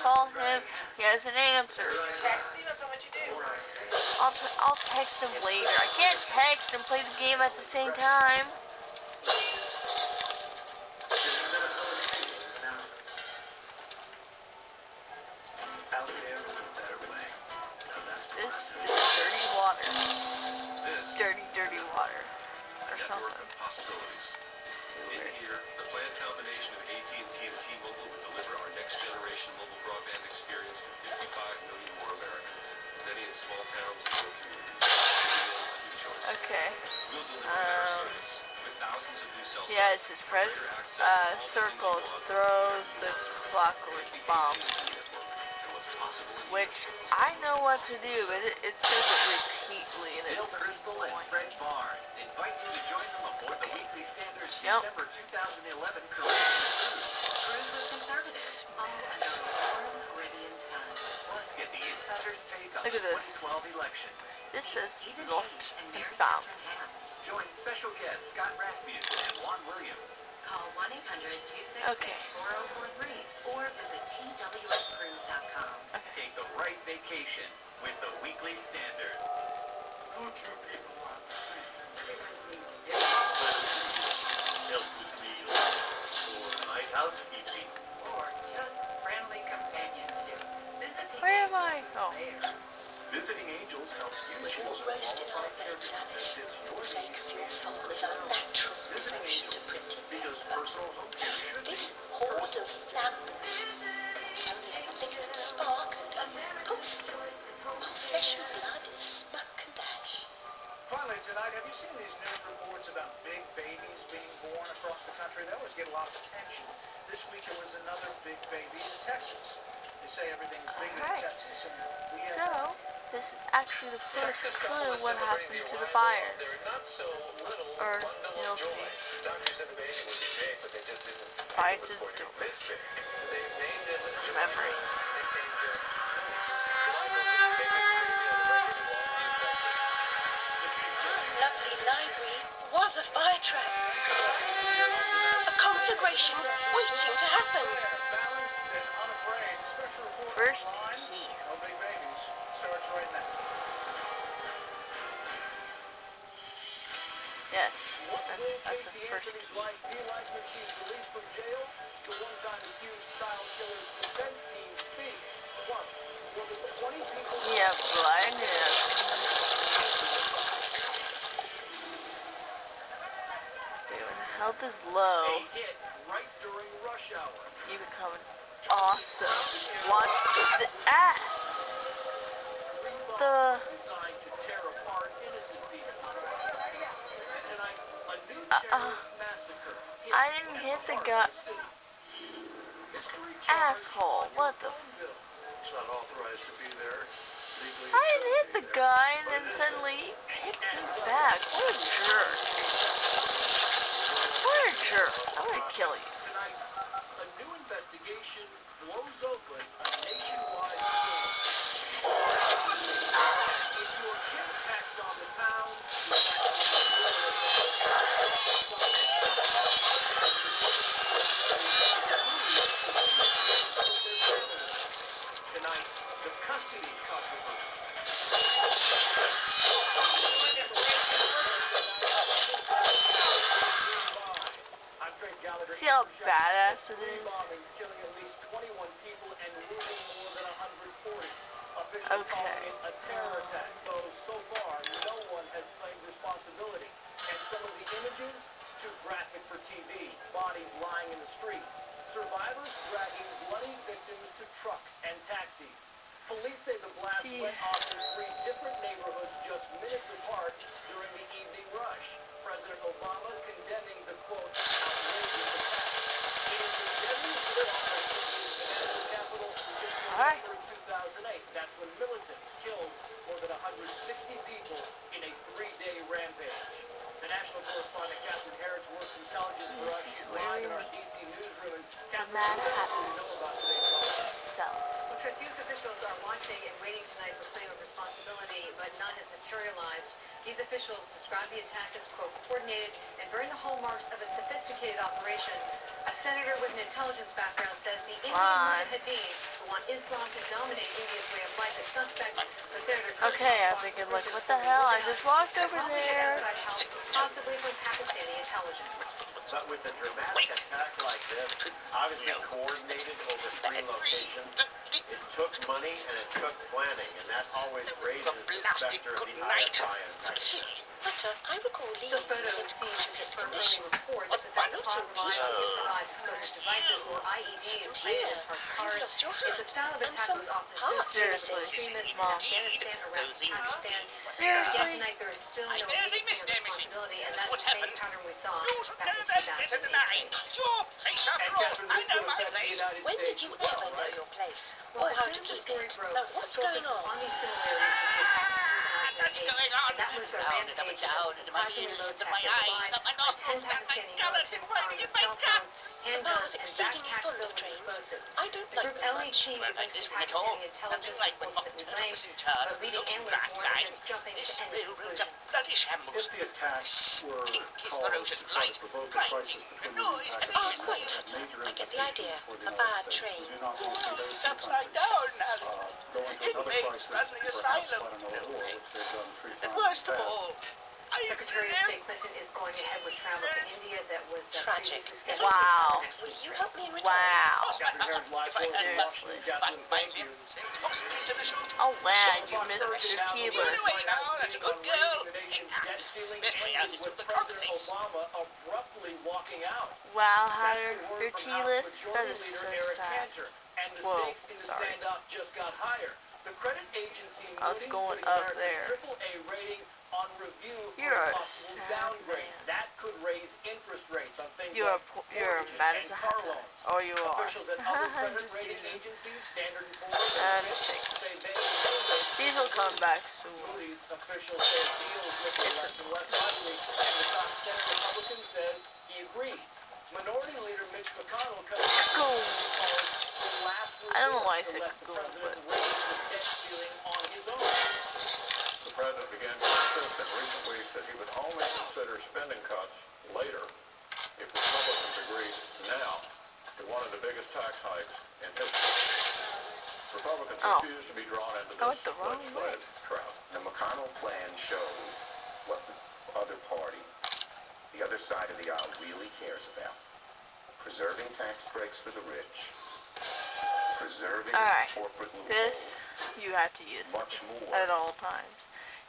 call him. He hasn't answered. Text him. That's what you do. I'll text him later. I can't text and play the game at the same time. This is dirty water. Dirty water. Or something. In here, the planned combination of AT&T and T-Mobile would deliver our next-generation mobile broadband experience for 55 million more Americans. Many in small towns and rural communities. Okay. We'll deliver better service with thousands of new cell yeah, it says press circle to throw the clockwork bomb. Which I know what to do, but it says it repeatedly and it's annoying. Invite you to join them aboard the Weekly Standard's December 2011 Caribbean Cruise. Cruise with conservatives, all under a warm Caribbean sun. Plus, get the insider's take on the 2012 election. This says lost and found. Join special guests Scott Rasmussen and Juan Williams. Call 1-800-266-4043 or visit twscruise.com. Take the right vacation with the Weekly Standard. Go to people on the street. Help with meals, or night housekeeping, or just friendly companionship. Where am I? Oh. Visiting Angels helps you We've all roasted our birds, Alice, for the sake of your father's unnatural devotion to printing paper. This horde of flambles, it's only a flickered spark and poof, our flesh and blood is smoke and ash. Finally tonight, have you seen these news reports about big babies being born across the country? They always get a lot of attention. This week there was another big baby in Texas. They say everything's big in Texas, and we have... So, this is actually the first clue what happened to the fire. Or, you'll see. Fire to the door. Memory. Lovely library was a fire trap. A conflagration waiting to happen. First key. No big babies. Starts right now. Yes, that's the first key. Yeah, blind is. Okay, when health is low, you become awesome. Watch the I didn't hit the guy. Asshole, what the It's not authorized to be there. I didn't hit the guy and then suddenly he hits me back. What a jerk. What a jerk. I'm gonna kill you. Tonight, a new investigation blows open a nationwide scam. If your kid packs on the pound, tonight, the custody controversy. See how badass it is? Killing at least 21 people and wounding more than 140. Officials Okay. calling it a terror attack, though so far no one has claimed responsibility. And some of the images, too graphic for TV. Bodies lying in the streets. Survivors dragging bloody victims to trucks and taxis. Police say the blast went off in 3 different neighborhoods just minutes apart during the evening rush. President Obama condemning the, quote, outrageous attack. It is the deadliest bomb in the national capital since November 2008. That's when militants killed more than 160 people in a 3-day rampage. The national correspondent Catherine Harris works intelligence for us live in our D.C. newsroom. And Catherine, what do we know about today's bomb? Well, Chris, U.S. officials are watching and waiting tonight for claim of responsibility, but none has materialized. These officials officials described the attack as, quote, coordinated and bearing the hallmarks of a sophisticated operation. A senator with an intelligence background says the Indian Mujahideen, who want Islam to dominate India's way of life, is suspect. But Senator Okay, I'm thinking, like, what the hell? I just walked over there. Possibly from Pakistani intelligence. But with a dramatic attack like this, obviously coordinated over 3 locations, it took money and it took planning, and that always raises the specter of the ISI in Pakistan. But I recall The leaving photo the seen in the commission early report that the not so compromised peaceful. improvised explosive devices, or IEDs, And planted here, in parked you cars. lost your It's a hat style of and attack some that was often heart. associated with Seriously, extremists in Mom. Afghanistan, Iraq, and Pakistan. Seriously? Yet tonight there is still no immediate responsibility, and that's the same pattern we saw back in 2008. And Catherine, this could affect the United When did States you as well, ever know right? your place? Well, Or how as to soon as the keep story it? broke, Now, the what's focus going was on? on these similarities with the attack in 2008, and that was the rampage that surprisingly low tech that relied on 10 Pakistani militants armed with cell phones, handguns, and backpacks filled with explosives. I don't The like group them much. LET reduced the Pakistani intelligence response that we blamed, but leading analysts warned against jumping to any conclusion. If the attacks were caused to try to provoke a crisis between India and Pakistan, Oh, that would have great. major I get the idea. implications for the A United bad States. train. We do not want to see those two countries go into another crisis, perhaps fight another war, which they've done 3 times in the past. Secretary of State Clinton is going ahead with travel to India that was Tragic. previously scheduled Wow. for next Will week's you trip. help me in return? Wow. Catherine Harris live for Seriously. Catherine, thank you. Oh, wow, you Fox missed Thursday your now, the T-list. White House meeting on raising the nation's debt ceiling ended with President Obama abruptly walking out. Wow, That's Hunter, the word your from House T-list? That Majority is Leader so Eric sad. Cantor. And the Whoa, stakes in the sorry. standoff just got higher. The credit agency I was Moody's going putting up America's there. AAA rating on review for You're a a possible sad downgrade. man. That could raise interest rates on things You're like you're mortgages mad and as a car hunter. loans. Oh, you are. Officials at other I'm credit just rating kidding. agencies, Standard & Poor's I'm and just Fitch, kidding. say they know These will come back soon. Moody's officials say deals looking less and less likely, and the top Senate Republican says he agrees. Minority Leader Mitch McConnell comes Go. the last I don't know why I resort to said let the go, president but- raise the debt ceiling on his own. The president began to insist in recent weeks that he would only consider spending cuts later if Republicans agreed now to one of the biggest tax hikes in history. Republicans refused to be drawn into I this went the wrong way. legislative trap. The McConnell plan shows what the other party, the other side of the aisle, really cares about. Preserving tax breaks for the rich. Preserving Alright, corporate loopholes. this you have to use Much more at all times.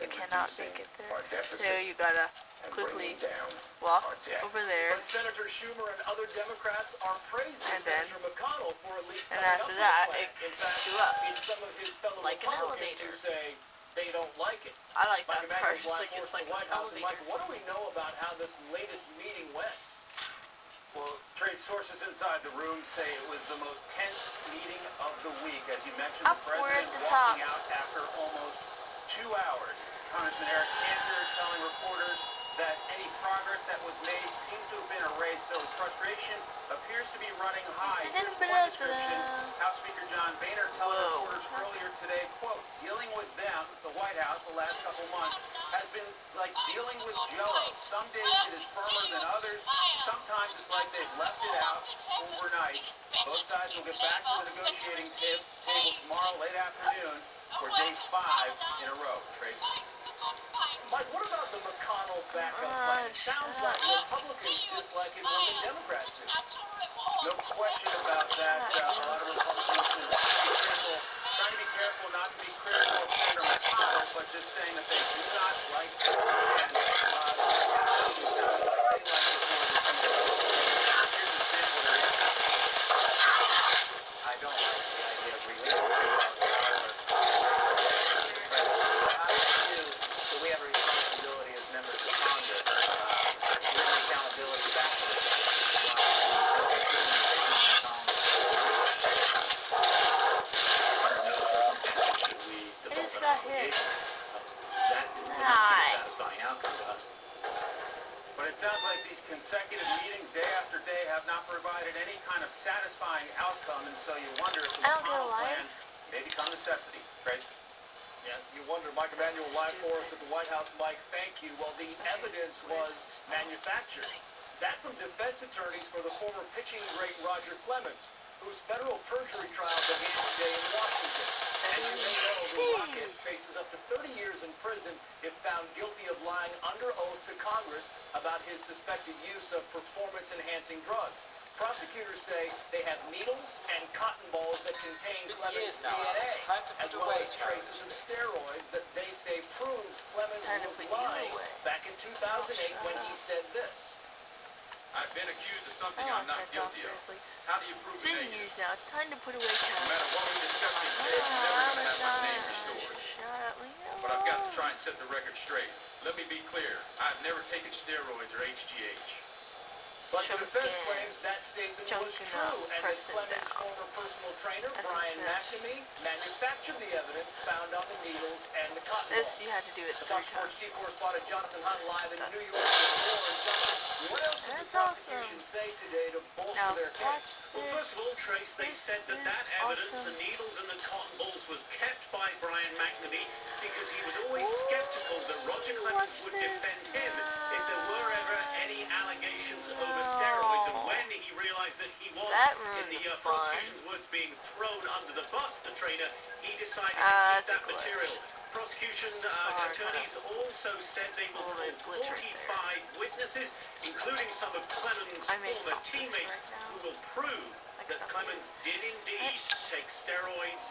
You than cannot reducing make it there. our deficit So you gotta and quickly bringing down walk our debt. over there, But Senator Schumer and other Democrats are praising And then- Senator McConnell for at least and coming after up that, with a it plan. In fact, goes up. it's some of his fellow Like an Republicans elevator. who say they don't like it. I like Mike that part. Emanuel's live It's force like in the an White House. And Mike, elevator. what do we know about how this latest meeting went? Well, trade sources inside the room say it was the most tense meeting of the week. As you mentioned, Up the where president at the walking top. out after almost 2 hours. Congressman Eric Cantor telling reporters that any progress that was made seems to have been erased, so frustration appears to be running high. Here's one description. House Speaker John Boehner telling Whoa. reporters earlier today, quote, dealing with them, the White House, the last couple months, has been like dealing with Jell-O. Some days it is firmer than others. Sometimes it's like they've left it out overnight. Both sides will get back to the negotiating table tomorrow late afternoon for day 5 in a row. Tracy? Mike, what about the McConnell backup plan? It sounds shut like up. Republicans dislike it more than Democrats do. No question about that. A lot of Republicans trying to be careful not to be critical of Senator McConnell, but just saying that they do not like the plan. It sounds like they like it more than some of the Republicans. Here's a sample of their answers. I don't like the idea of releasing How do we have a responsibility as members of Congress to bring accountability back to the I just got hit. That is the Hi. satisfying outcome to us. But it sounds like these consecutive meetings, day after day, have not provided any kind of satisfying outcome, and so you wonder if the I don't get a McConnell life. plan may become necessity. Trace? Yeah, you wonder, Mike Emanuel live for us at the White House. Mike, thank you. Well, the evidence was manufactured. That from defense attorneys for the former pitching great Roger Clemens, whose federal perjury trial began today in Washington. As you may know, the Rocket faces up to 30 years in prison if found guilty of lying under oath to Congress about his suspected use of performance-enhancing drugs. Prosecutors say they have needles and cotton balls that contain Clemens' DNA, as well as traces of steroids that they say proves Clemens was lying back in 2008 when he said this. I've been accused of something I'm not guilty of. How do you prove It's been it? used now. It's time to put away No cameras. matter what we discuss here today, I'm never going to have my name restored. But I've got to try and set the record straight. Let me be clear. I've never taken steroids or HGH. But the defense claims that statement was true, and that Clemens' former personal trainer, Brian McNamee, manufactured the evidence found on the needles and the cotton balls. You had to do it The 3 Fox Sports times. chief correspondent Jonathan Hunt live in New York with more. And Jonathan, what else did the prosecution say today to bolster their case? Well, first of all, Trace, they said that evidence, the needles and the cotton balls, was kept by Brian McNamee because he was always skeptical that Roger Clemens would defend him if there were ever any allegations over steroids. And when he realized that he was, in the prosecution's words, being thrown under the bus, the trainer, he decided to keep that material. Prosecution attorneys also said they will call 45 witnesses, including some of Clemens' former teammates, who will prove that Clemens did indeed take steroids